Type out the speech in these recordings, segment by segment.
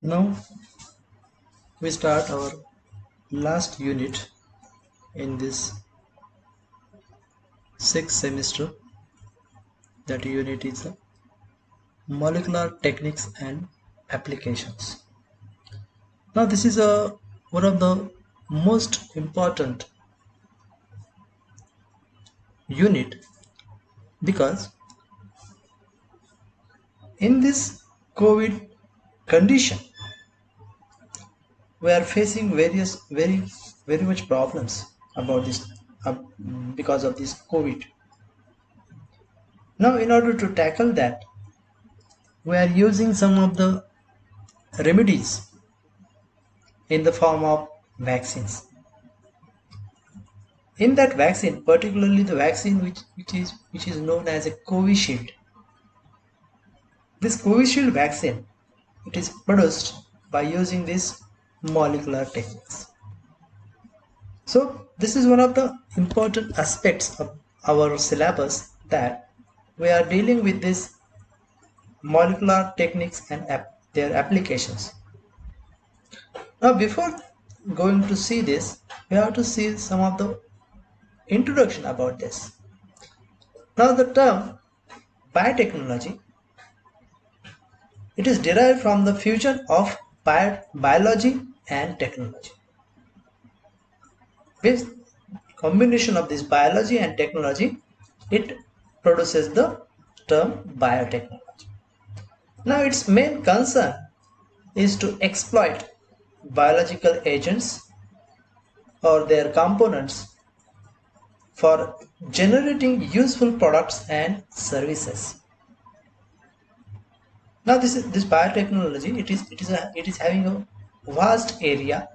Now we start our last unit in this sixth semester. That unit is molecular techniques and applications. Now this is one of the most important unit because in this COVID condition we are facing various very much problems about this uh, because of this COVID. Now in order to tackle that we are using some of the remedies in the form of vaccines. In that vaccine, particularly the vaccine which is known as a Covishield. This Covishield vaccine, it is produced by using these molecular techniques. So this is one of the important aspects of our syllabus, that we are dealing with these molecular techniques and their applications. Now before going to see this, we have to see some of the introduction about this. Now the term biotechnology, it is derived from the fusion of biology and technology. With combination of this biology and technology, it produces the term biotechnology. Now its main concern is to exploit biological agents or their components for generating useful products and services. Now this biotechnology, it is having a vast area,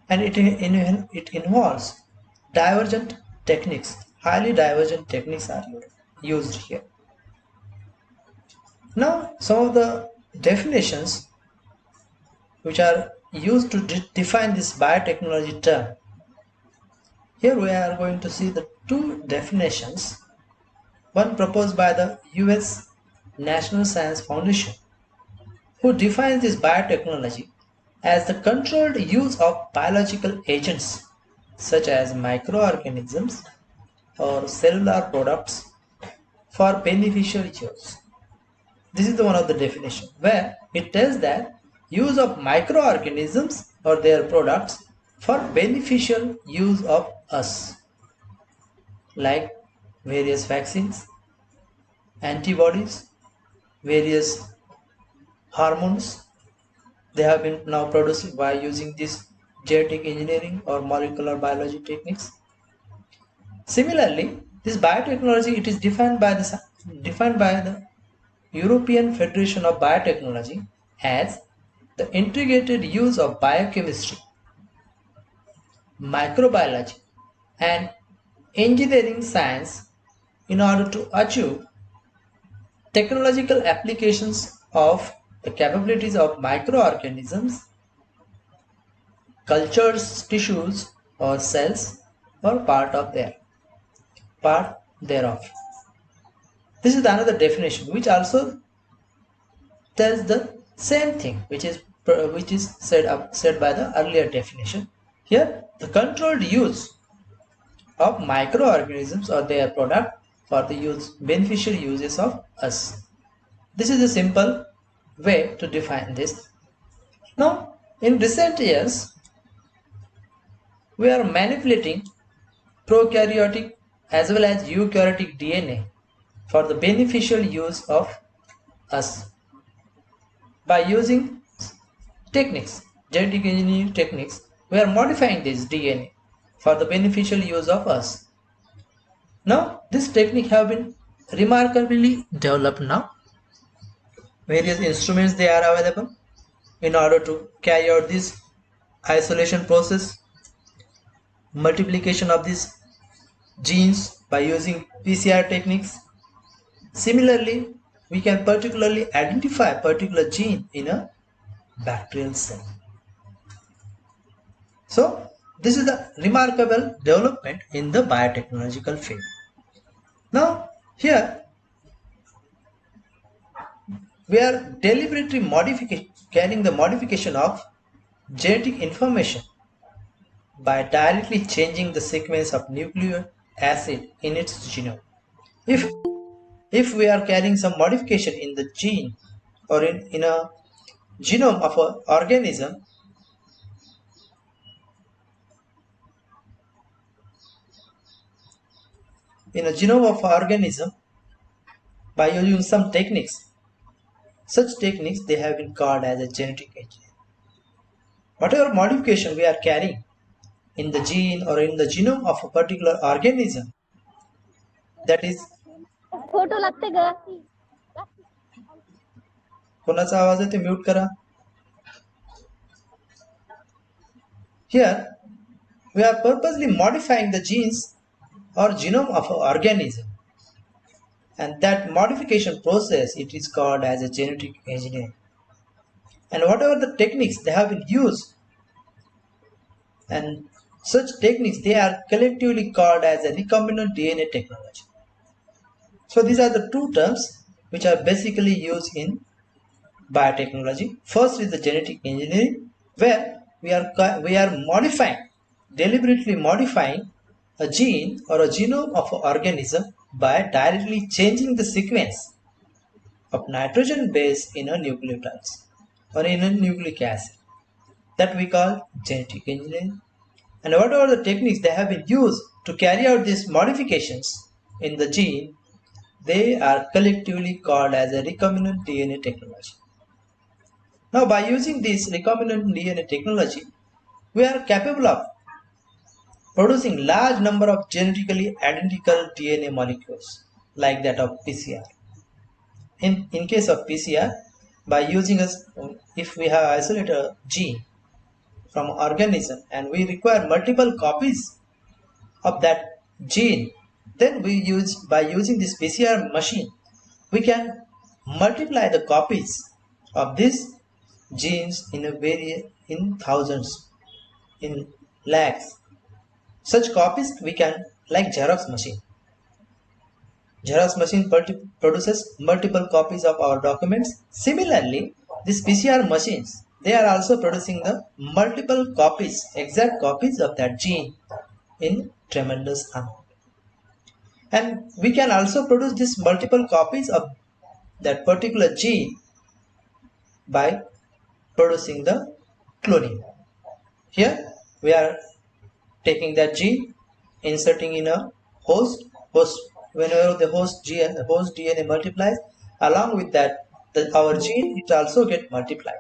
and it involves divergent techniques. Highly divergent techniques are used here. Now some of the definitions which are used to define this biotechnology term. Here we are going to see the two definitions. One proposed by the US National Science Foundation, who defines this biotechnology as the controlled use of biological agents such as microorganisms or cellular products for beneficial use. This is the one of the definition where it tells that use of microorganisms or their products for beneficial use of us, like various vaccines, antibodies, various hormones. They have been now produced by using this genetic engineering or molecular biology techniques. Similarly, this biotechnology, it is defined by the European Federation of Biotechnology as the integrated use of biochemistry, microbiology, and engineering science in order to achieve technological applications of the capabilities of microorganisms, cultures, tissues, or cells, or part thereof. This is another definition which also tells the same thing which is said by the earlier definition. Here, the controlled use of microorganisms or their product for the beneficial uses of us. This is a simple way to define this. Now, in recent years, we are manipulating prokaryotic as well as eukaryotic DNA for the beneficial use of us by using techniques, genetic engineering techniques. We are modifying this DNA for the beneficial use of us. Now, this technique have been remarkably developed now. Various instruments they are available in order to carry out this isolation process, multiplication of these genes by using PCR techniques. Similarly, we can particularly identify a particular gene in a bacterial cell. So, this is a remarkable development in the biotechnological field. Now, here we are deliberately carrying the modification of genetic information by directly changing the sequence of nucleic acid in its genome. If we are carrying some modification in the gene or in a genome of an organism, by using some techniques, such techniques they have been called as a genetic engineering. Whatever modification we are carrying in the gene or in the genome of a particular organism, that is photo लागते ग कोणाचा आवाज आहे ते mute करा. Here we are purposely modifying the genes or genome of an organism, and that modification process it is called as a genetic engineering. And whatever the techniques they have been used, and such techniques they are collectively called as a recombinant DNA technology. So these are the two terms which are basically used in biotechnology. First is the genetic engineering, where we are deliberately modifying a gene or a genome of an organism by directly changing the sequence of nitrogen base in a nucleotides or in a nucleic acid, that we call genetic engineering. And whatever the techniques they have been used to carry out these modifications in the gene, they are collectively called as a recombinant DNA technology. Now, by using this recombinant DNA technology, we are capable of producing large number of genetically identical DNA molecules like that of PCR. In case of PCR, by using if we have isolated a gene from organism and we require multiple copies of that gene, then by using this PCR machine, we can multiply the copies of these genes in thousands, in lakhs. Such copies we can, like Xerox machine. Xerox machine produces multiple copies of our documents. Similarly, these PCR machines, they are also producing the multiple copies, exact copies of that gene in tremendous amount. And we can also produce these multiple copies of that particular gene by producing the cloning. Here we are taking that gene, inserting in a host. Whenever the host DNA multiplies, along with that, our gene it also get multiplied.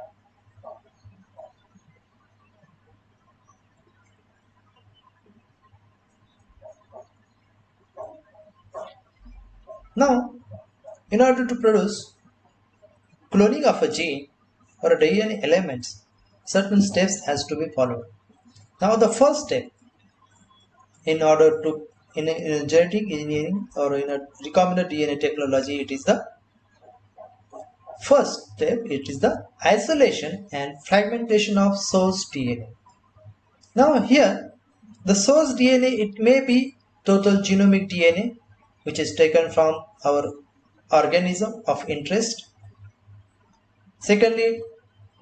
Now, in order to produce cloning of a gene or a DNA elements, certain steps has to be followed. Now, the first step in order to in a genetic engineering or in a recombinant DNA technology, it is the first step. It is the isolation and fragmentation of source DNA. Now here, the source DNA, it may be total genomic DNA, which is taken from our organism of interest. Secondly,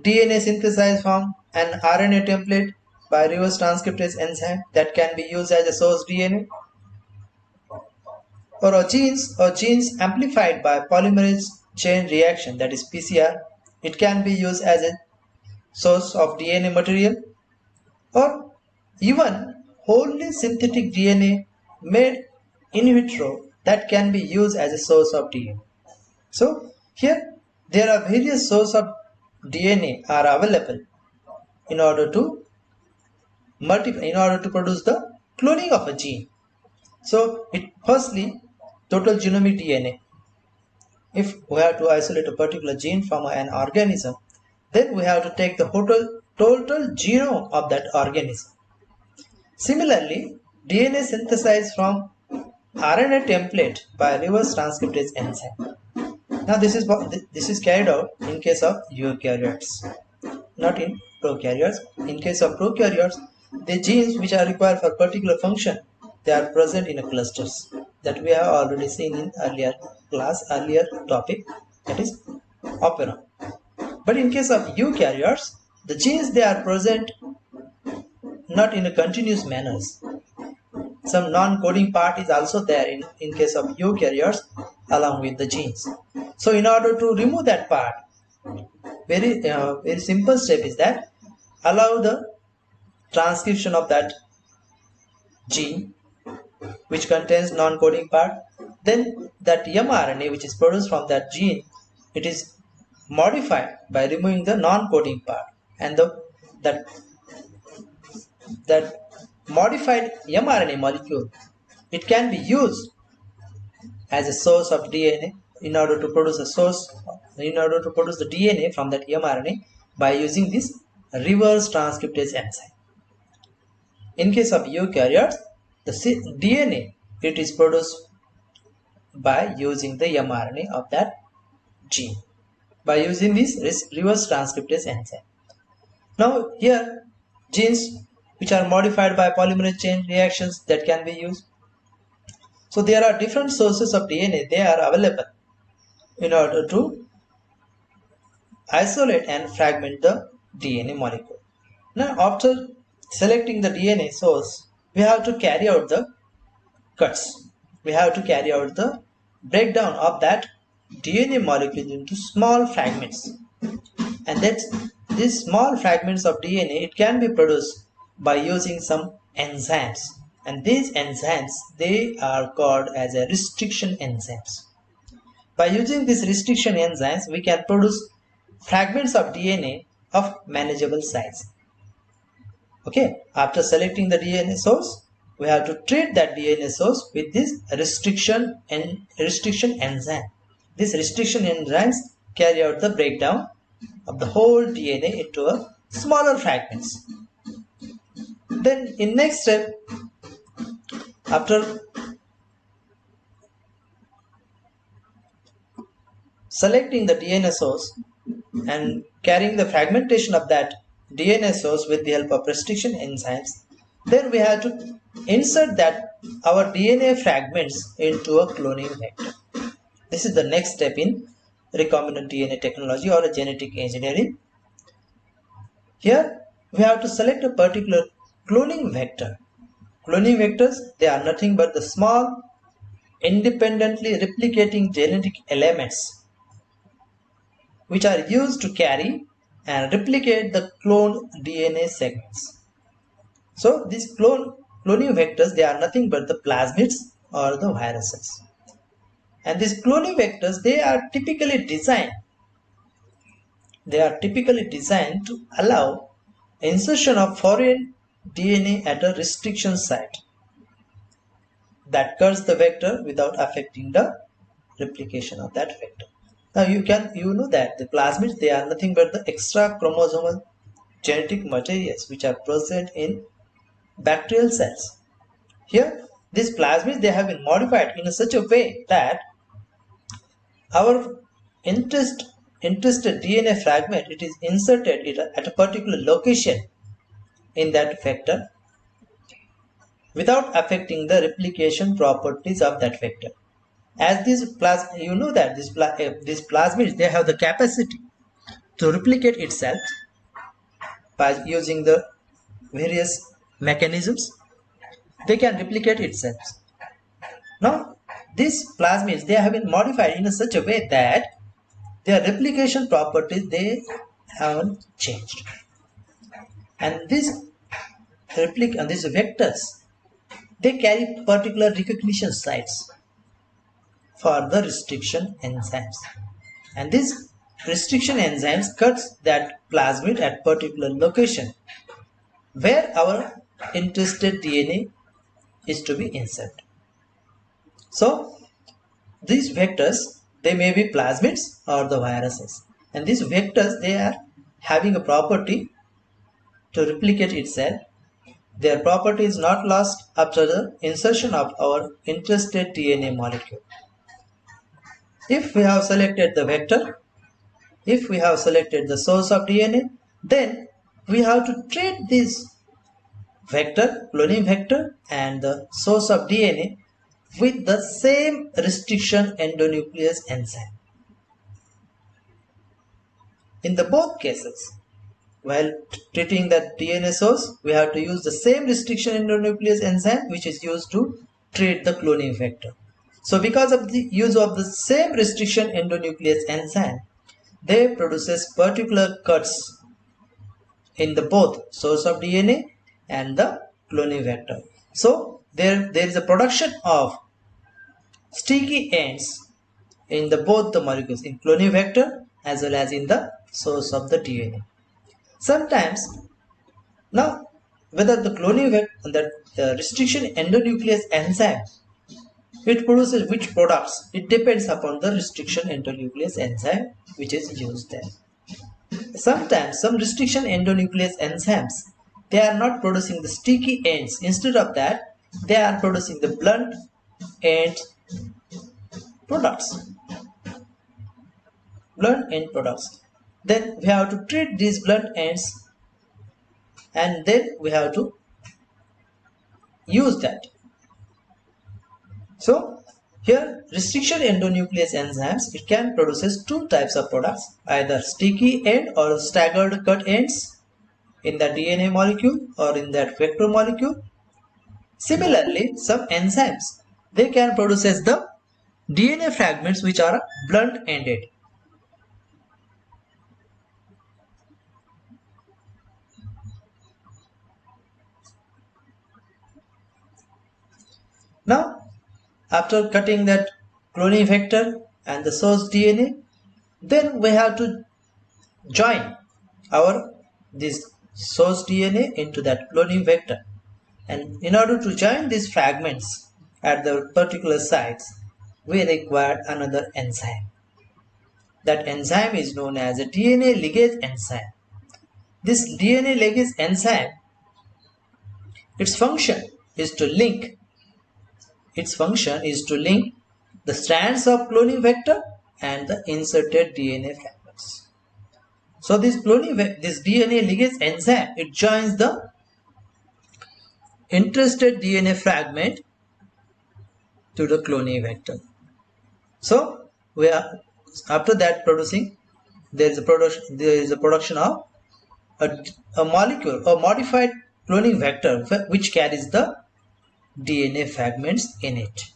DNA synthesized from an RNA template by reverse transcriptase enzyme that can be used as a source DNA. Or genes amplified by polymerase chain reaction, that is PCR. It can be used as a source of DNA material, or even wholly synthetic DNA made in vitro that can be used as a source of DNA. So here there are various sources of DNA are available in order to produce the cloning of a gene. So firstly, total genomic DNA. If we have to isolate a particular gene from an organism, then we have to take the total genome of that organism. Similarly, DNA synthesized from RNA template by reverse transcriptase enzyme. Now this is carried out in case of eukaryotes, not in prokaryotes. In case of prokaryotes, the genes which are required for particular function, they are present in clusters that we have already seen in earlier topic, that is operon. But in case of eukaryotes, the genes they are present not in a continuous manner. Some non-coding part is also there in case of eukaryotes along with the genes. So in order to remove that part, very simple step is that allow the transcription of that gene which contains non-coding part. Then that mRNA which is produced from that gene, it is modified by removing the non-coding part, and that modified mRNA molecule, it can be used as a source of DNA in order to produce the DNA from that mRNA by using this reverse transcriptase enzyme. In case of eukaryotes, the DNA it is produced by using the mRNA of that gene by using this reverse transcriptase enzyme. Now here genes which are modified by polymerase chain reactions that can be used. So there are different sources of DNA, they are available in order to isolate and fragment the DNA molecule. Now after selecting the DNA source, we have to carry out the cuts. We have to carry out the breakdown of that DNA molecule into small fragments. And these small fragments of DNA, it can be produced by using some enzymes. And these enzymes, they are called as a restriction enzymes. By using these restriction enzymes, we can produce fragments of DNA of manageable size. Okay, after selecting the DNA source, we have to treat that DNA source with this restriction enzyme. These restriction enzymes carry out the breakdown of the whole DNA into a smaller fragments. Then in next step, after selecting the DNA source and carrying the fragmentation of that DNA source with the help of restriction enzymes, then we have to insert that our DNA fragments into a cloning vector. This is the next step in recombinant DNA technology or a genetic engineering. Here we have to select a particular cloning vector. Cloning vectors, they are nothing but the small independently replicating genetic elements which are used to carry and replicate the cloned DNA segments. So these cloning vectors, they are nothing but the plasmids or the viruses. And these cloning vectors, they are typically designed to allow insertion of foreign DNA at a restriction site that cuts the vector without affecting the replication of that vector. Now you know that the plasmids, they are nothing but the extra chromosomal genetic materials which are present in bacterial cells. Here these plasmids, they have been modified in such a way that our interested DNA fragment, it is inserted at a particular location in that vector without affecting the replication properties of that vector. As these you know that these plasmids, they have the capacity to replicate itself by using the various mechanisms. They can replicate itself. Now these plasmids, they have been modified in such a way that their replication properties, they haven't changed. And these vectors, they carry particular recognition sites for the restriction enzymes. And these restriction enzymes cuts that plasmid at particular location where our interested DNA is to be inserted. So these vectors, they may be plasmids or the viruses, and these vectors, they are having a property to replicate itself. Their property is not lost after the insertion of our interested DNA molecule. If we have selected the vector, if we have selected the source of DNA, then we have to treat this vector, cloning vector, and the source of DNA with the same restriction endonuclease enzyme. In the both cases, while treating that DNA source, we have to use the same restriction endonuclease enzyme which is used to treat the cloning vector. So because of the use of the same restriction endonuclease enzyme, they produces particular cuts in the both source of DNA and the cloning vector. So there is a production of sticky ends in the both the molecules, in cloning vector as well as in the source of the DNA. Sometimes, now whether the cloning vector, the restriction endonuclease enzyme, it produces which products, it depends upon the restriction endonuclease enzyme which is used there. Sometimes some restriction endonuclease enzymes, they are not producing the sticky ends. Instead of that, they are producing the blunt end products. Blunt end products. Then we have to treat these blunt ends, and then we have to use that. So here restriction endonuclease enzymes, it can produces two types of products, either sticky end or staggered cut ends in the DNA molecule or in that vector molecule. Similarly, some enzymes, they can produces the DNA fragments which are blunt ended. Now, after cutting that cloning vector and the source DNA, then we have to join our this source DNA into that cloning vector. And in order to join these fragments at the particular sites, we require another enzyme. That enzyme is known as a DNA ligase enzyme. This DNA ligase enzyme, its function is to link the strands of cloning vector and the inserted DNA fragments. So this DNA ligase enzyme, it joins the interested DNA fragment to the cloning vector. So we are after that producing, there is a production of a molecule, a modified cloning vector which carries the DNA fragments in it.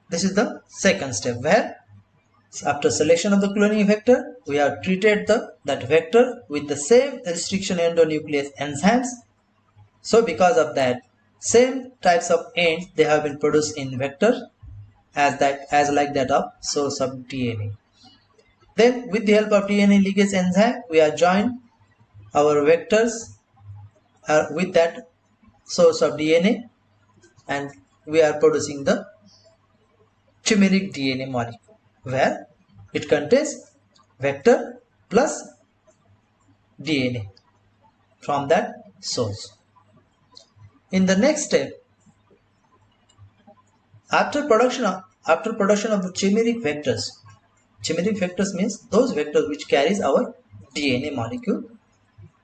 This is the second step, where after selection of the cloning vector, we have treated that vector with the same restriction endonuclease enzymes. So because of that, same types of ends, they have been produced in vector as like that of source of DNA. Then with the help of DNA ligase enzyme, we are joined our vectors with that source of DNA, and we are producing the chimeric DNA molecule, where it contains vector plus DNA from that source. In the next step, after production of the chimeric vectors means those vectors which carries our DNA molecule.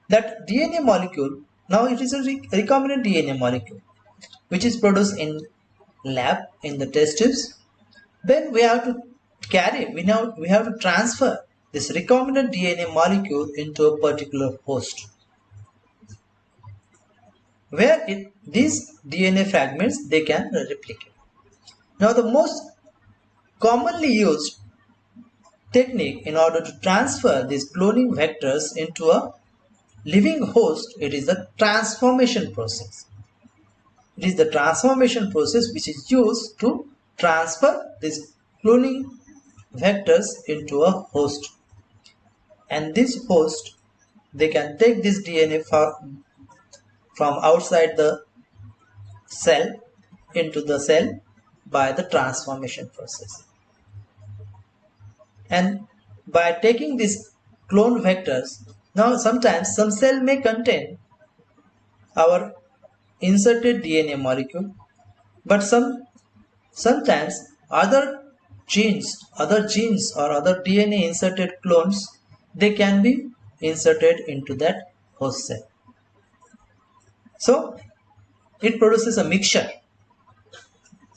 That DNA molecule, now it is a recombinant DNA molecule which is produced in lab in the test tubes. Then we have to transfer this recombinant DNA molecule into a particular host, where these DNA fragments, they can replicate. Now the most commonly used technique in order to transfer these cloning vectors into a living host, it is the transformation process. It is the transformation process which is used to transfer these cloning vectors into a host. And this host, they can take this DNA from outside the cell into the cell by the transformation process. And by taking these cloned vectors, now sometimes some cell may contain our inserted DNA molecule, but sometimes other genes or other DNA inserted clones, they can be inserted into that host cell. So it produces a mixture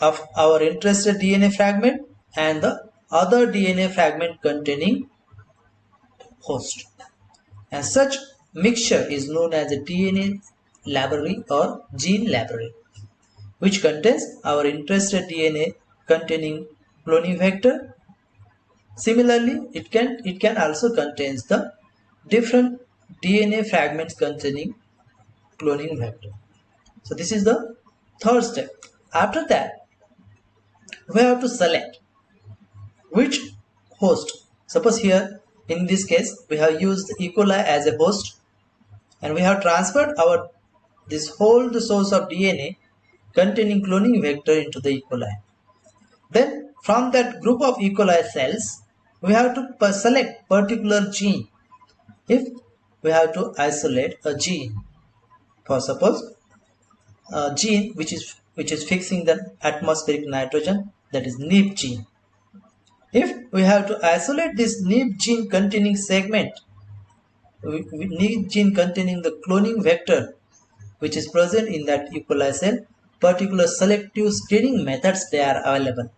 of our interested DNA fragment and the other DNA fragment containing host. And such mixture is known as a DNA library or gene library, which contains our interested DNA containing cloning vector. Similarly, it can also contains the different DNA fragments containing cloning vector. So this is the third step. After that, we have to select which host. Suppose here in this case we have used E. coli as a host, and we have transferred our this whole the source of DNA containing cloning vector into the E. coli. Then from that group of E. coli cells, we have to select particular gene. If we have to isolate a gene, for suppose a gene which is fixing the atmospheric nitrogen, that is NEEP gene. If we have to isolate this NEEP gene containing segment, NEEP gene containing the cloning vector which is present in that E. coli cell, particular selective screening methods they are available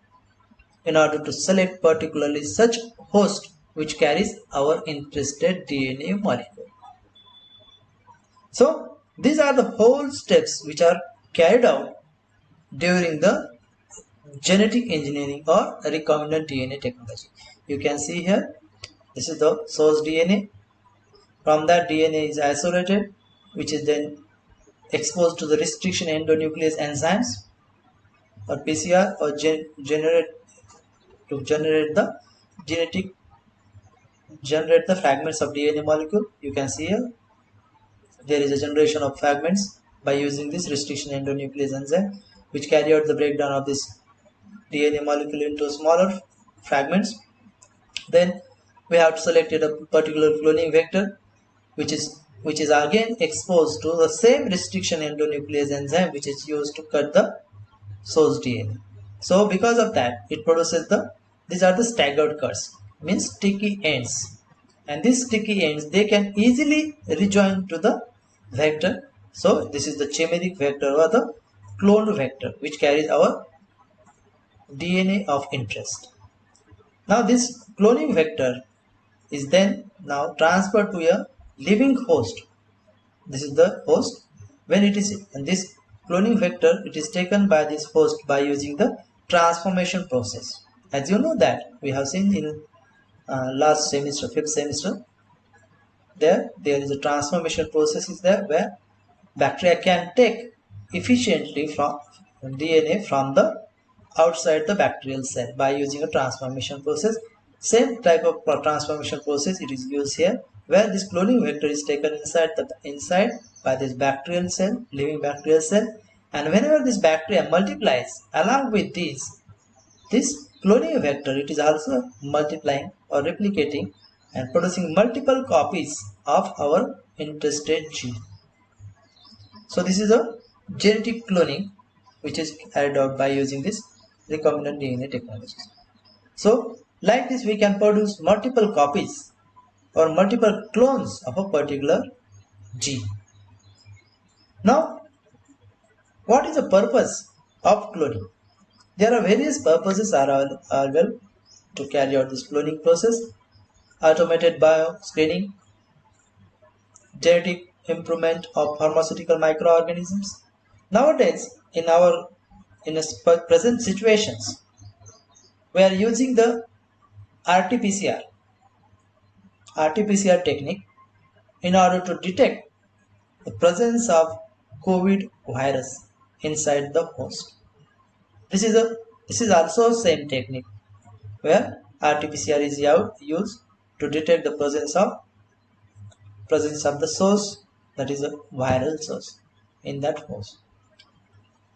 in order to select particularly such host which carries our interested DNA molecule. So these are the whole steps which are carried out during the genetic engineering or recombinant DNA technology. You can see here, this is the source DNA. From that DNA is isolated, which is then exposed to the restriction endonuclease enzymes or PCR, or generate the fragments of DNA molecule. You can see here there is a generation of fragments by using this restriction endonuclease enzyme, which carry out the breakdown of this DNA molecule into smaller fragments. Then we have selected a particular cloning vector which is again exposed to the same restriction endonuclease enzyme which is used to cut the source DNA. So because of that, it produces these are the staggered cuts, means sticky ends, and these sticky ends they can easily rejoin to the vector. So this is the chimeric vector or the cloned vector which carries our DNA of interest. Now this cloning vector is then now transferred to a living host. This is the host. When it is in this cloning vector, it is taken by this host by using the transformation process. As you know that we have seen in last semester, 5th semester, there is a transformation process is there where bacteria can take efficiently from DNA from the outside the bacterial cell by using a transformation process. Same type of transformation process it is used here, where this cloning vector is taken inside by this bacterial cell, living bacterial cell, and whenever this bacteria multiplies along with this cloning vector, it is also multiplying or replicating and producing multiple copies of our interested gene. So this is a genetic cloning which is carried out by using this recombinant DNA technology. So like this we can produce multiple copies or multiple clones of a particular gene. Now what is the purpose of cloning? There are various purposes are available to carry out this cloning process: automated bio-screening, genetic improvement of pharmaceutical microorganisms. Nowadays, in present situations, we are using the RT-PCR technique in order to detect the presence of COVID virus inside the host. This is also same technique where RT-PCR is used to detect the presence of the source, that is a viral source in that host.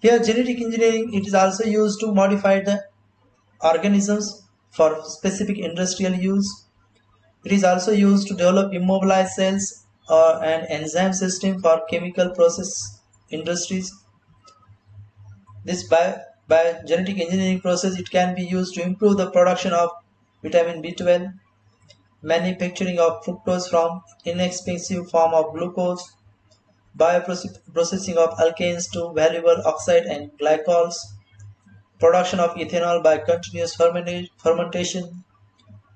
Here genetic engineering, it is also used to modify the organisms for specific industrial use. It is also used to develop immobilized cells or an enzyme system for chemical process industries. This by genetic engineering process, it can be used to improve the production of vitamin B12, manufacturing of fructose from inexpensive form of glucose, bioprocessing of alkanes to valuable oxide and glycols, production of ethanol by continuous fermentation,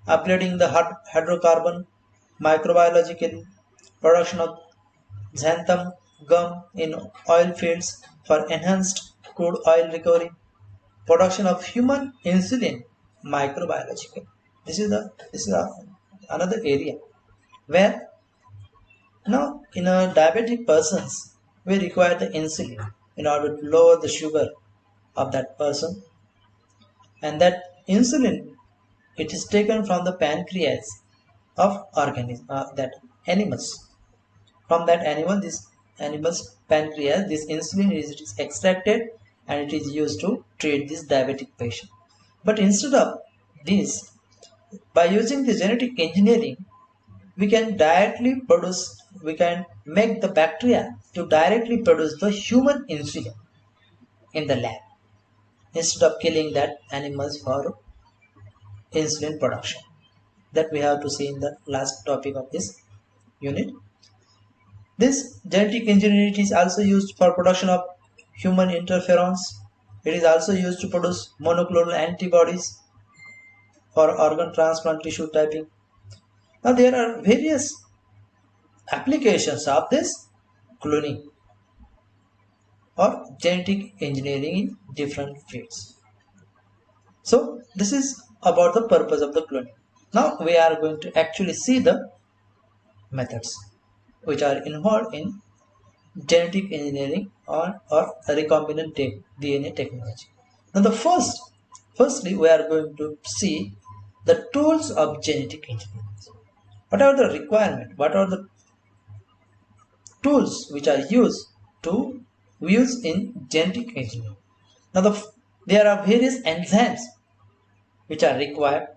upgrading the hydrocarbon microbiological, production of xanthan gum in oil fields for enhanced crude oil recovery, production of human insulin, microbiological. This is another area where now in a diabetic persons we require the insulin in order to lower the sugar of that person, and that insulin, it is taken from the pancreas of organism that animals. From that animal, this animal's pancreas, this insulin is extracted and it is used to treat this diabetic patient. But instead of this, by using the genetic engineering, we can directly produce, we can make the bacteria to directly produce the human insulin in the lab instead of killing that animals for insulin production. That we have to see in the last topic of this unit. This genetic engineering is also used for production of human interferons. It is also used to produce monoclonal antibodies for organ transplant tissue typing. Now there are various applications of this cloning or genetic engineering in different fields. So this is about the purpose of the cloning. Now we are going to actually see the methods which are involved in genetic engineering or recombinant DNA technology. Now firstly we are going to see the tools of genetic engineering. What are the requirements? What are the tools which are used in genetic engineering? Now there are various enzymes which are required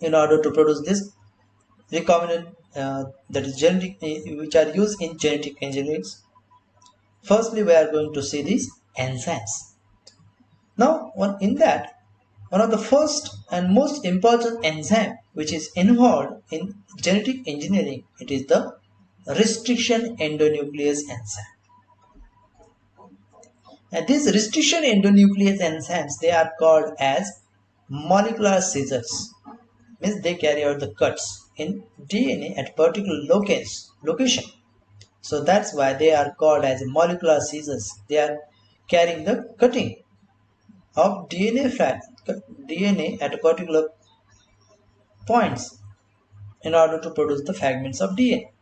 in order to produce this recombinant that is genetic, which are used in genetic engineering. Firstly, we are going to see these enzymes. Now, one of the first and most important enzyme which is involved in genetic engineering, it is the restriction endonuclease enzyme. And these restriction endonuclease enzymes, they are called as molecular scissors. Means they carry out the cuts in DNA at particular location. So that's why they are called as molecular scissors. They are carrying the cutting of DNA at particular points in order to produce the fragments of DNA.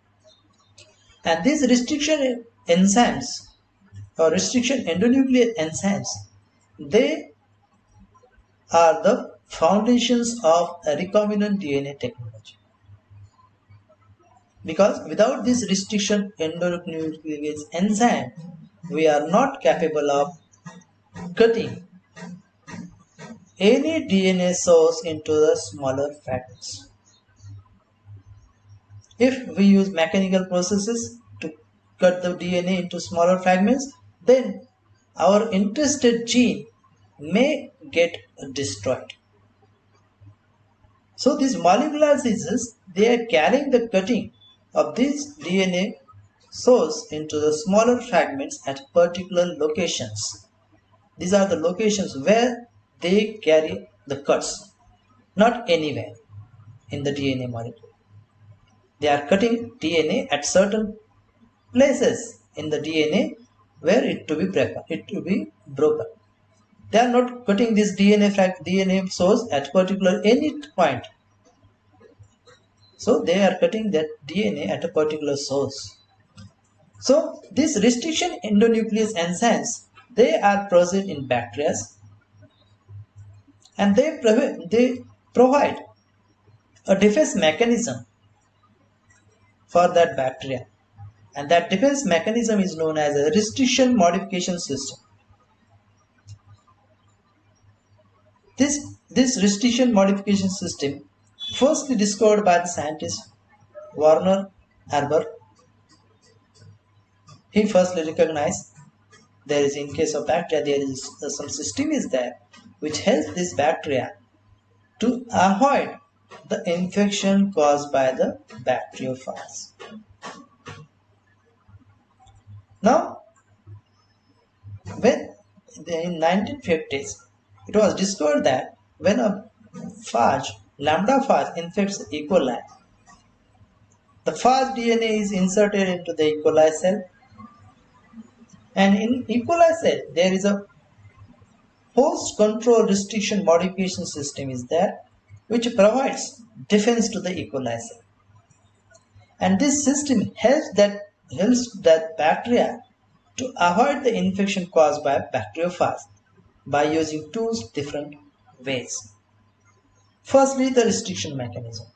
And these restriction enzymes or restriction endonuclease enzymes, they are the foundations of a recombinant DNA technology. Because without this restriction endonuclease enzyme, we are not capable of cutting any DNA source into the smaller fragments. If we use mechanical processes to cut the DNA into smaller fragments, then our interested gene may get destroyed. So these molecular scissors, they are carrying the cutting of this DNA source into the smaller fragments at particular locations. These are the locations where they carry the cuts, not anywhere in the DNA molecule. They are cutting DNA at certain places in the DNA where it to be broken. They are not cutting this DNA source at particular any point. So they are cutting that DNA at a particular source. So these restriction endonuclease enzymes, they are present in bacteria, and they provide a defense mechanism for that bacteria, and that defense mechanism is known as a restriction modification system. This restriction modification system, firstly discovered by the scientist Werner Haber, he firstly recognized there is, in case of bacteria, there is some system is there which helps this bacteria to avoid the infection caused by the bacteriophage. Now, when in 1950s, it was discovered that when a phage, lambda phage, infects E. coli, the fast DNA is inserted into the E. coli cell, and in E. coli cell there is a host control restriction modification system is there, which provides defense to the E. coli cell. And this system helps that bacteria to avoid the infection caused by bacteriophage by using two different ways. Firstly, the restriction mechanism.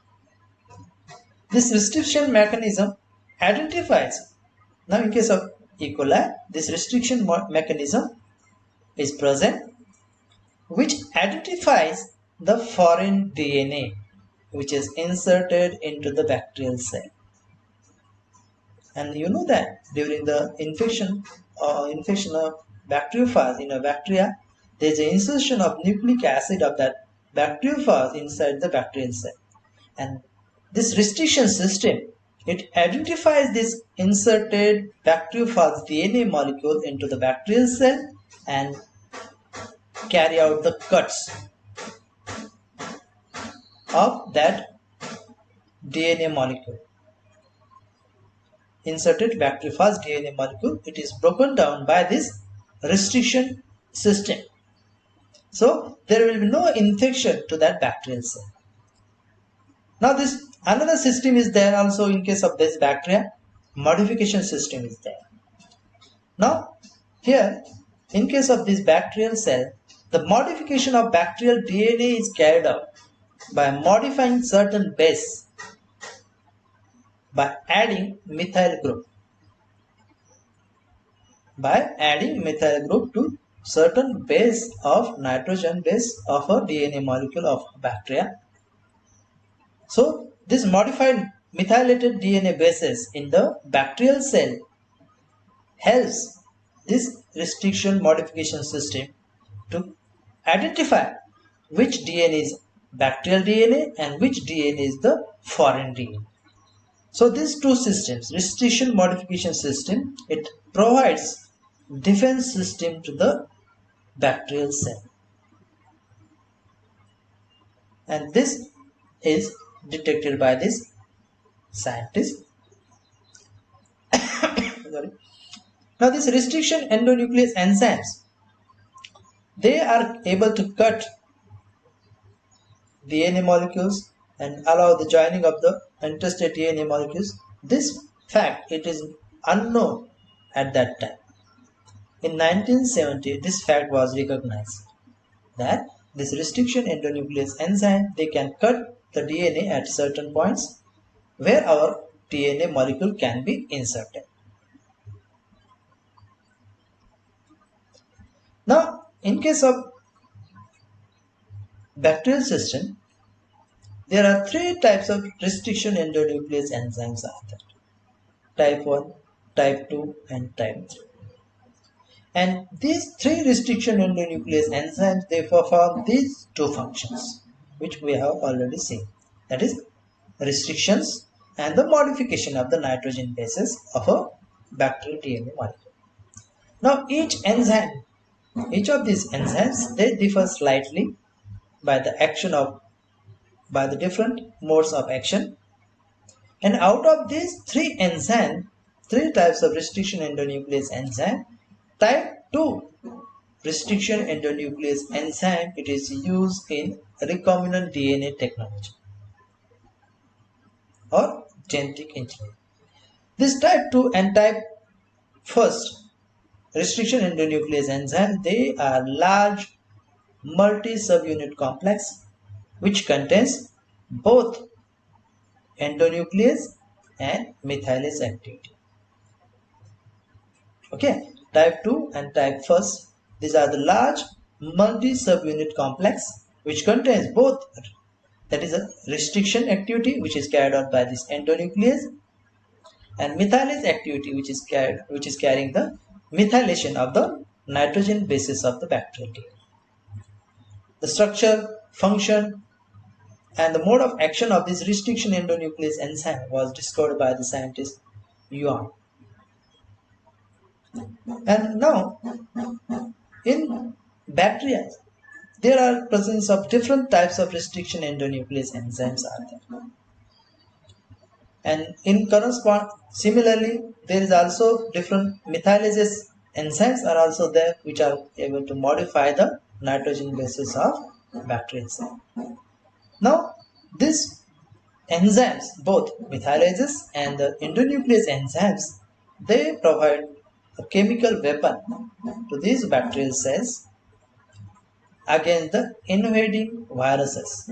This restriction mechanism identifies, now in case of E. coli, this restriction mechanism is present, which identifies the foreign DNA which is inserted into the bacterial cell. And you know that during the infection of bacteriophage in a bacteria, there is an insertion of nucleic acid of that bacteriophage inside the bacterial cell. And this restriction system, it identifies this inserted bacteriophage DNA molecule into the bacterial cell and carry out the cuts of that DNA molecule. Inserted bacteriophage DNA molecule, it is broken down by this restriction system. So there will be no infection to that bacterial cell. Now this another system is there also in case of this bacteria, modification system is there. Now here in case of this bacterial cell, the modification of bacterial DNA is carried out by modifying certain base by adding methyl group. By adding methyl group to certain base of nitrogen base of a DNA molecule of bacteria. So this modified methylated DNA bases in the bacterial cell helps this restriction modification system to identify which DNA is bacterial DNA and which DNA is the foreign DNA. So these two systems, restriction modification system, it provides defense system to the bacterial cell. And this is detected by this scientist. Sorry. Now this restriction endonuclease enzymes, they are able to cut DNA molecules and allow the joining of the interstate DNA molecules. This fact, it is unknown at that time. In 1970, this fact was recognized that this restriction endonuclease enzyme, they can cut the DNA at certain points where our DNA molecule can be inserted. Now, in case of bacterial system, there are three types of restriction endonuclease enzymes are there. Type 1, type 2 and type 3. And these three restriction endonuclease enzymes, they perform these two functions which we have already seen. That is restrictions and the modification of the nitrogen bases of a bacterial DNA molecule. Now each of these enzymes, they differ slightly by the different modes of action. And out of these three types of restriction endonuclease enzyme, type 2 restriction endonuclease enzyme, it is used in recombinant DNA technology or genetic engineering. This type 2 and type 1st restriction endonuclease enzyme, they are large multi-subunit complex which contains both endonuclease and methylase activity. Okay, type 2 and type 1st, these are the large multi-subunit complex which contains both, that is a restriction activity which is carried out by this endonuclease, and methylase activity which is carrying the methylation of the nitrogen bases of the bacterial DNA. The structure, function and the mode of action of this restriction endonuclease enzyme was discovered by the scientist Yuan. And now in bacteria, there are presence of different types of restriction endonuclease enzymes are there. And in correspond similarly, there is also different methylases enzymes are also there, which are able to modify the nitrogen bases of bacterial cell. Now these enzymes, both methylases and the endonuclease enzymes, they provide a chemical weapon to these bacterial cells against the invading viruses.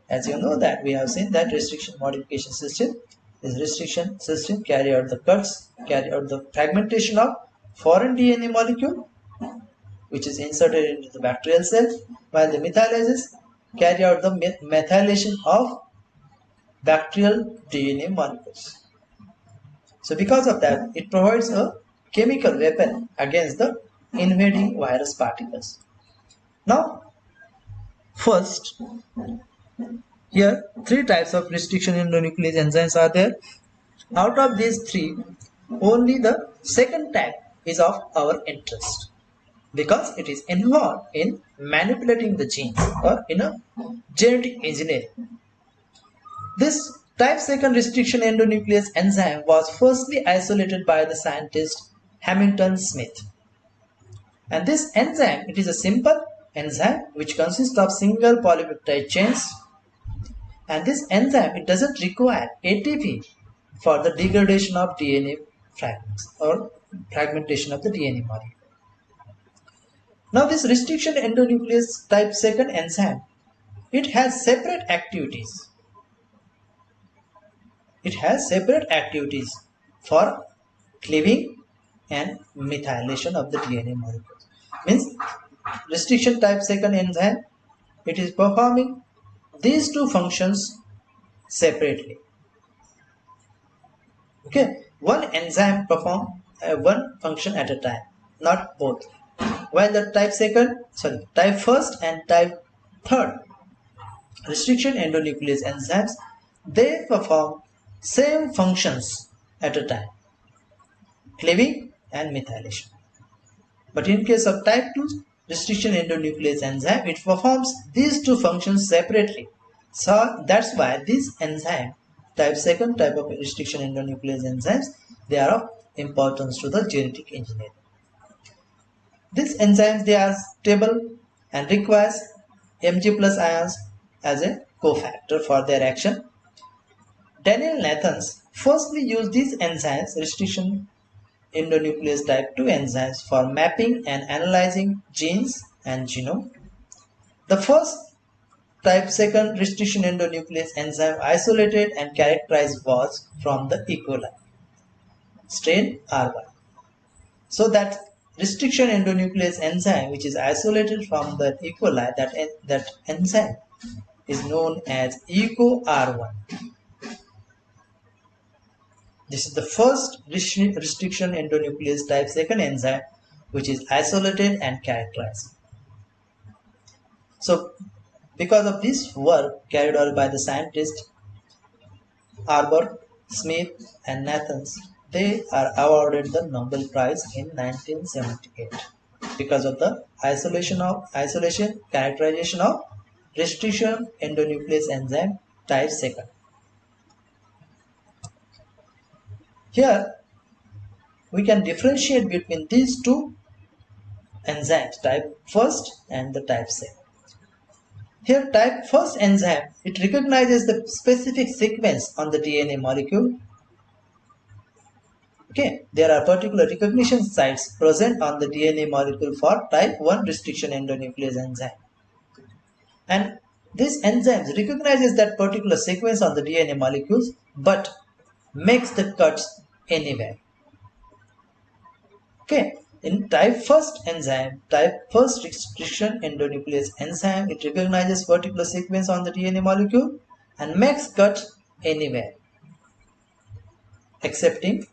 As you know that we have seen that restriction modification system, this restriction system carry out the cuts, carry out the fragmentation of foreign DNA molecule which is inserted into the bacterial cell, while the methylases carry out the methylation of bacterial DNA molecules. So because of that, it provides a chemical weapon against the invading virus particles. Now, first, here three types of restriction endonuclease enzymes are there. Out of these three, only the second type is of our interest because it is involved in manipulating the genes or in a genetic engineering. This type 2 restriction endonuclease enzyme was firstly isolated by the scientist Hamilton Smith. And this enzyme, it is a simple enzyme which consists of single polypeptide chains. And this enzyme, it doesn't require ATP for the degradation of DNA fragments or fragmentation of the DNA molecule. Now this restriction endonuclease type 2 enzyme, it has separate activities. It has separate activities for cleaving and methylation of the DNA molecules. Means restriction type 2 enzyme, it is performing these two functions separately. Okay, one enzyme perform one function at a time, not both. While the type 1st and type 3rd restriction endonuclease enzymes, they perform same functions at a time, cleaving and methylation. But in case of type 2 restriction endonuclease enzyme, it performs these two functions separately. So that's why this enzyme, type 2nd type of restriction endonuclease enzymes, they are of importance to the genetic engineering. These enzymes, they are stable and requires Mg plus ions as a cofactor for their action. Daniel Nathans firstly used these enzymes, restriction endonuclease type 2 enzymes, for mapping and analyzing genes and genome. The first type 2 restriction endonuclease enzyme isolated and characterized was from the E. coli strain R1. So that restriction endonuclease enzyme which is isolated from the E. coli, that enzyme is known as EcoR1. This is the first restriction endonuclease type 2 enzyme which is isolated and characterized. So because of this work carried out by the scientists Arbor, Smith and Nathans, they are awarded the Nobel Prize in 1978 because of the isolation characterization of restriction endonuclease enzyme type 2. Here we can differentiate between these two enzymes, type 1st and the type 2. Here type 1st enzyme, it recognizes the specific sequence on the DNA molecule. Okay, there are particular recognition sites present on the DNA molecule for type 1 restriction endonuclease enzyme. And this enzyme recognizes that particular sequence on the DNA molecules but makes the cuts anywhere. Okay, in type 1st enzyme, type 1st restriction endonuclease enzyme, it recognizes particular sequence on the DNA molecule and makes cut anywhere excepting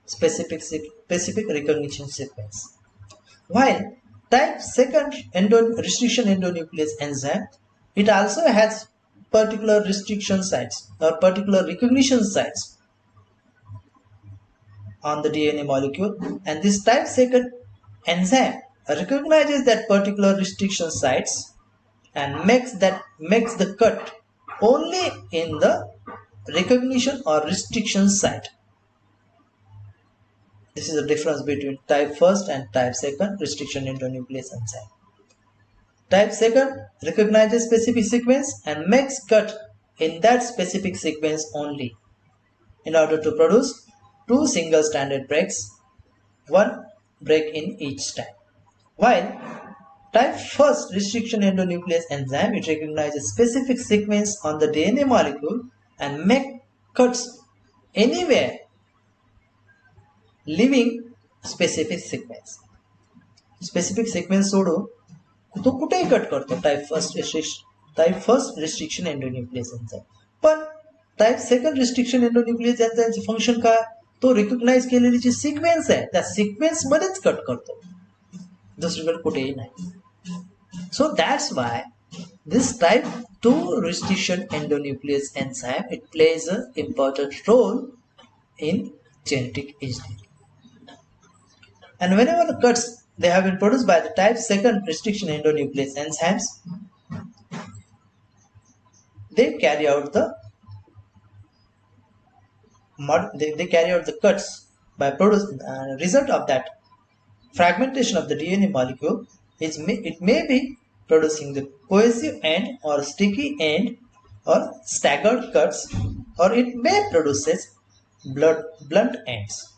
specific recognition sequence. While type 2 restriction endonuclease enzyme, it also has particular restriction sites or particular recognition sites on the DNA molecule, and this type 2 enzyme recognizes that particular restriction sites and makes the cut only in the recognition or restriction site. This is the difference between type first and type second restriction endonuclease enzyme. Type second recognizes specific sequence and makes cut in that specific sequence only in order to produce two single stranded breaks, one break in each strand. While type first restriction endonuclease enzyme, it recognizes specific sequence on the DNA molecule and make cuts anywhere leaving specific sequence. Specific sequence सोडो तो कुठेही cut करतो type first restriction endonuclease enzyme. पण type second restriction endonuclease एन्झाइमचे function काय, तो recognise केलेली जी sequence आहे त्या सिक्वेन्स मध्येच कट करतो, दुसरीकडे कुठेही नाही. So that's why this type 2 restriction endonuclease enzyme, it plays an important role in genetic engineering. And whenever the cuts they have been produced by the type 2 restriction endonuclease enzymes, they carry out the cuts by producing result of that fragmentation of the DNA molecule. It may be producing the cohesive end or sticky end or staggered cuts, or it may produce blunt ends.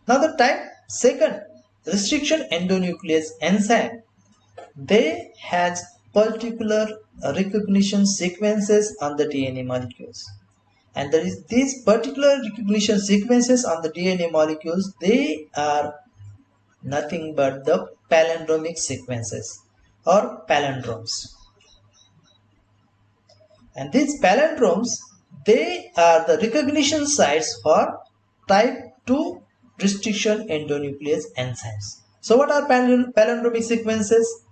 Now the type 2 restriction endonuclease enzyme, they has particular recognition sequences on the DNA molecules, and there is these particular recognition sequences on the DNA molecules, they are nothing but the palindromic sequences or palindromes. And these palindromes, they are the recognition sites for type 2 restriction endonuclease enzymes. So what are palindromic sequences?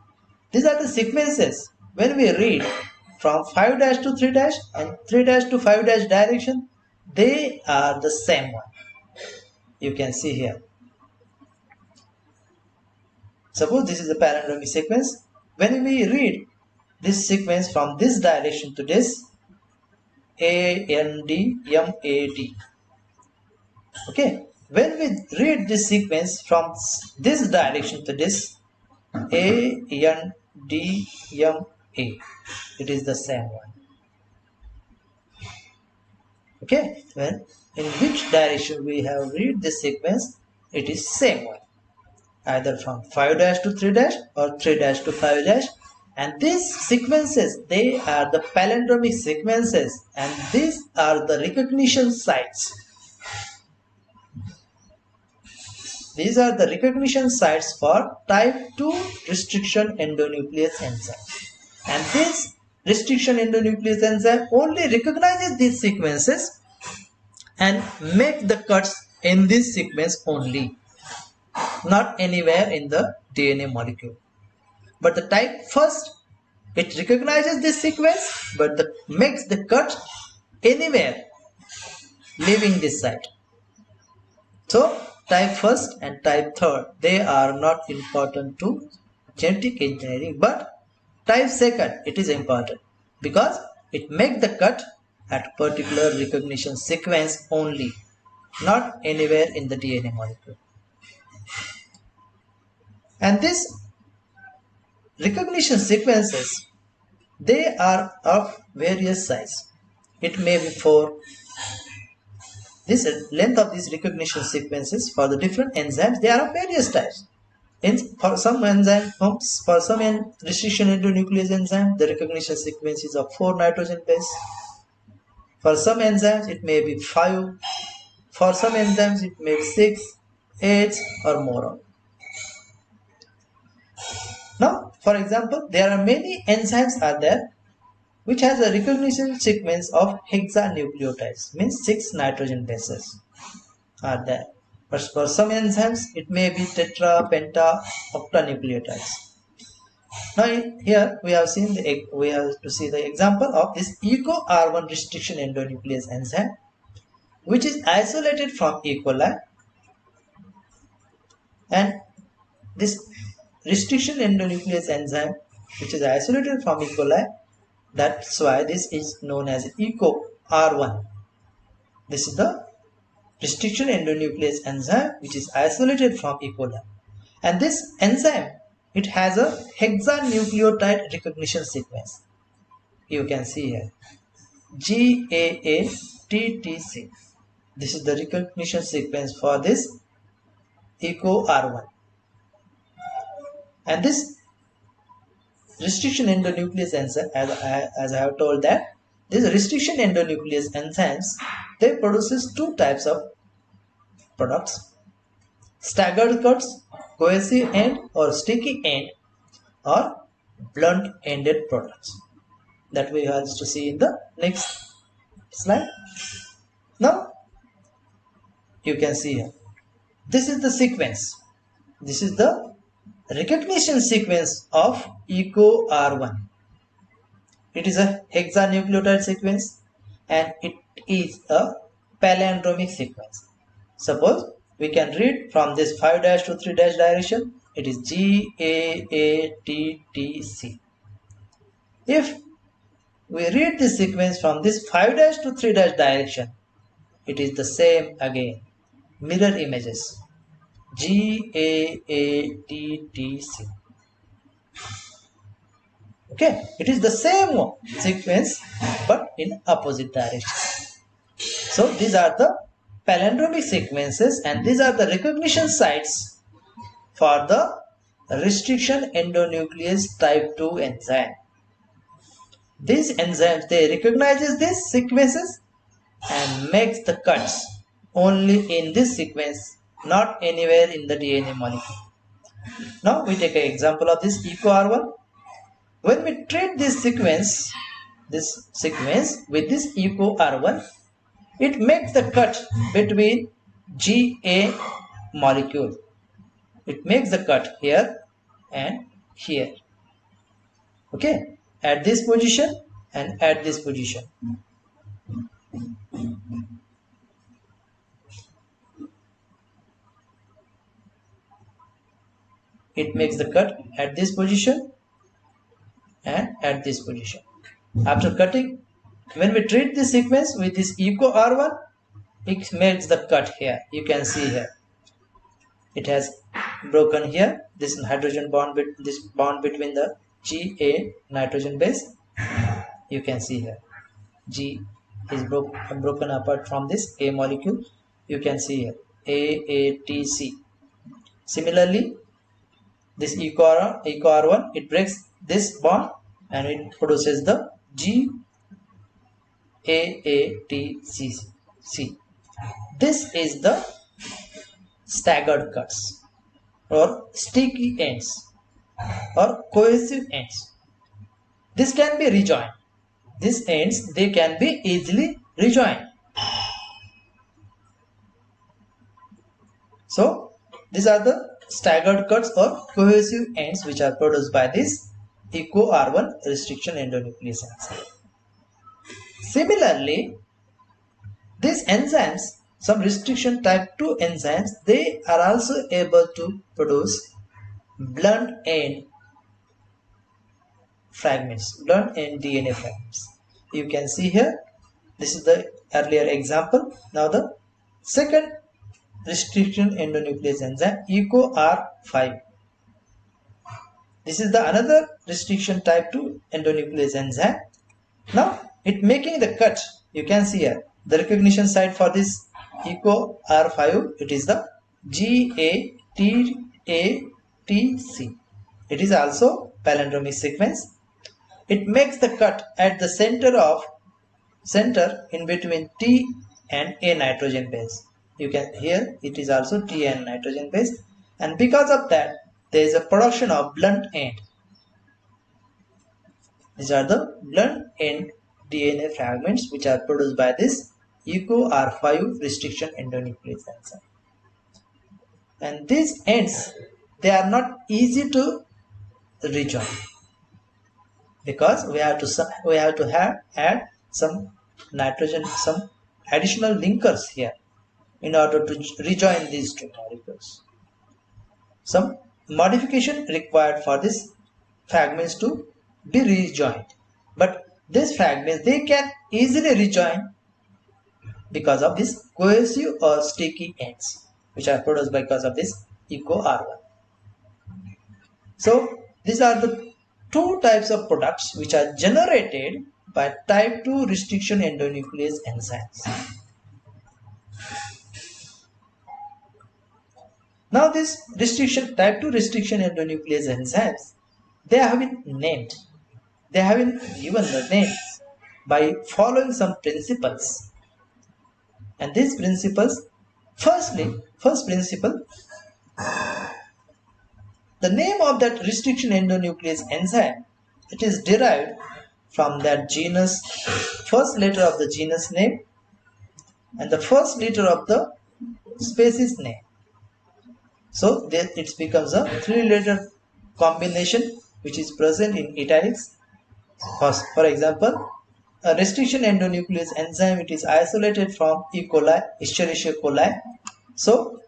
These are the sequences when we read from 5' to 3' and 3' to 5' direction, they are the same one. You can see here. Suppose this is a palindromic sequence. When we read this sequence from this direction to this, ANDMAD. Okay. When we read this sequence from this direction to this, ANDMA, it is the same one. Okay. When in which direction we have read this sequence, it is same one, either from 5' to 3' or 3' to 5'. And these sequences, they are the palindromic sequences, and these are the recognition sites. These are the recognition sites for type 2 restriction endonuclease enzyme. And this restriction endonuclease enzyme only recognizes these sequences and make the cuts in this sequence only, not anywhere in the DNA molecule. But the type first, it recognizes this sequence but makes the cut anywhere leaving this site. So type first and type third, they are not important to genetic engineering, but type second, it is important because it makes the cut at particular recognition sequence only, not anywhere in the DNA molecule. And these recognition sequences, they are of various size. It may be 4. This length of these recognition sequences for the different enzymes, they are of various types. For some enzyme, for some restriction endonuclease enzyme, the recognition sequence is of 4 nitrogen base. For some enzymes, it may be 5. For some enzymes, it may be 6, 8, or more. Now, for example, there are many enzymes are there which has a recognition sequence of hexanucleotides, means 6 nitrogen bases are there. But for some enzymes, it may be tetra, penta, octanucleotides. Now here we have to see the example of this EcoR1 restriction endonuclease enzyme, which is isolated from E. coli, and this restriction endonuclease enzyme which is isolated from E. coli, that's why this is known as EcoR1 R1. This is the restriction endonuclease enzyme which is isolated from E. coli. And this enzyme, it has a hexanucleotide recognition sequence. You can see here GAATTC. This is the recognition sequence for this EcoR1. And this restriction endonuclease enzyme, as I have told that, these restriction endonuclease enzymes, they produces two types of products: staggered cuts, cohesive end or sticky end, or blunt ended products, that we have to see in the next slide. Now you can see here, this is the sequence. This is the recognition sequence of EcoR1. It is a hexanucleotide sequence and it is a palindromic sequence. Suppose we can read from this 5' to 3' direction, it is GAATTC. If we read this sequence from this 5' to 3' direction, it is the same again, mirror images, GAATTC. Okay, it is the same sequence but in opposite direction. So these are the palindromic sequences and these are the recognition sites for the restriction endonuclease type 2 enzyme. These enzymes, they recognizes these sequences and makes the cuts only in this sequence, not anywhere in the DNA molecule. Now we take an example of this EcoR1. When we treat this sequence with this EcoR1, it makes the cut between GA molecule. It makes the cut here and here. Okay, at this position and at this position. It makes the cut at this position and at this position. After cutting, when we treat this sequence with this EcoR1, it makes the cut here. You can see here. It has broken here. This hydrogen bond, this bond between the GA nitrogen base. You can see here. G is broken apart from this A molecule. You can see here AATC. Similarly, this EcoR1, it breaks this bond and it produces the GAATC. This is the staggered cuts or sticky ends or cohesive ends. This can be rejoined. These ends, they can be easily rejoined. So these are the staggered cuts or cohesive ends which are produced by this EcoR1 restriction endonuclease enzyme. Similarly, these enzymes, some restriction type 2 enzymes, they are also able to produce blunt end fragments, blunt end DNA fragments. You can see here, this is the earlier example. Now the second restriction endonuclease enzyme, EcoR5. This is the another restriction type 2 endonuclease enzyme. Now it making the cut. You can see here the recognition site for this EcoR5. It is the GATATC. It is also palindromic sequence. It makes the cut at the center in between T and A nitrogen base. You can here it is also T and nitrogen base, and because of that there is a production of blunt end. These are the blunt end DNA fragments which are produced by this EcoR5 restriction endonuclease enzyme. And these ends, they are not easy to rejoin because we have to add some nitrogen, some additional linkers here in order to rejoin these two molecules. Some modification required for these fragments to be rejoined, but these fragments, they can easily rejoin because of this cohesive or sticky ends, which are produced because of this eco R1. So these are the two types of products which are generated by type 2 restriction endonuclease enzymes. Now this type 2 restriction endonuclease enzymes, they have been named. They have been given the names by following some principles. And these principles, first principle, the name of that restriction endonuclease enzyme, it is derived from that genus, first letter of the genus name and the first letter of the species name. So then it becomes a three-letter combination which is present in italics. For example, a restriction endonuclease enzyme, it is isolated from E. coli, Escherichia coli. So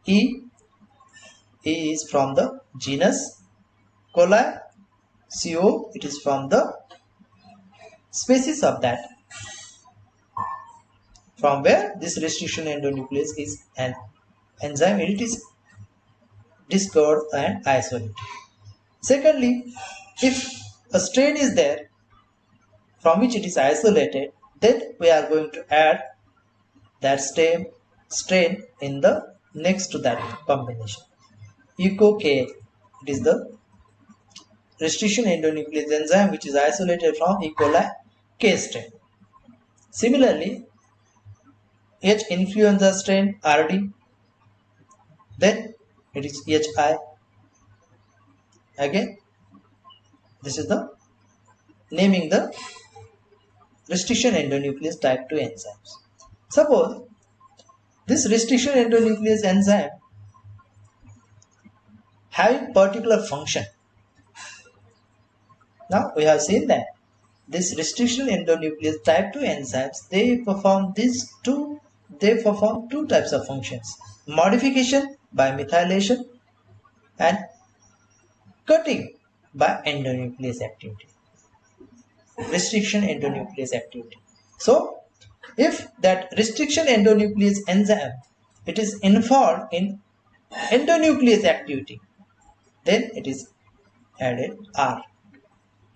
E is from the genus, coli, CO, it is from the species of that, from where this restriction endonuclease is an enzyme, it is discovered and isolated. Secondly, if a strain is there from which it is isolated, then we are going to add that strain in the next to that combination. EcoK, it is the restriction endonuclease enzyme which is isolated from E. coli K strain. Similarly, H influenza strain RD, then it is HI. Again, this is the naming the restriction endonuclease type 2 enzymes. Suppose this restriction endonuclease enzyme having particular function. Now we have seen that this restriction endonuclease type 2 enzymes, they perform two types of functions: modification by methylation and cutting by endonuclease activity. Restriction endonuclease activity. So if that restriction endonuclease enzyme, it is involved in endonuclease activity, then it is added R,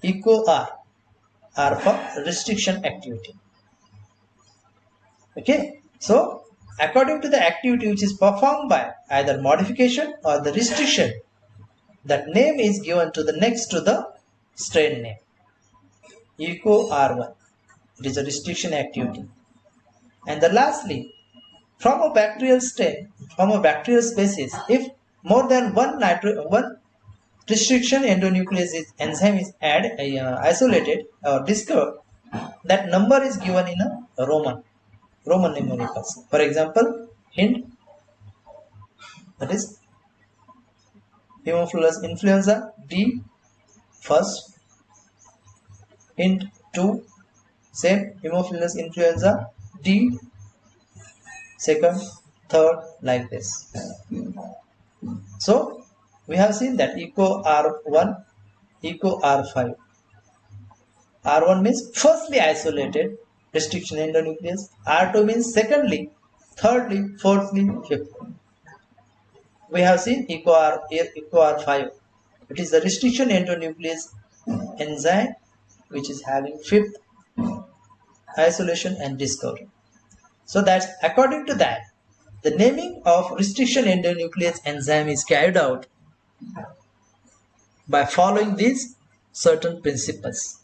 eco R for restriction activity. Okay, so according to the activity which is performed by either modification or the restriction, that name is given to the next to the strain name. Eco R1, it is a restriction activity. And then lastly, from a bacterial strain, from a bacterial species, if more than one restriction endonuclease enzyme is isolated or discovered, that number is given in a Roman numericals. For example, hint, that is Haemophilus influenza, D first, hint 2, same Haemophilus influenza, D second, third, like this. So we have seen that eco R1, eco R5. R1 means firstly isolated restriction endonuclease, R2 means secondly, thirdly, fourthly, fifthly. We have seen eco R5. It is the restriction endonuclease enzyme which is having fifth isolation and discovery. So that's according to that, the naming of restriction endonuclease enzyme is carried out by following these certain principles.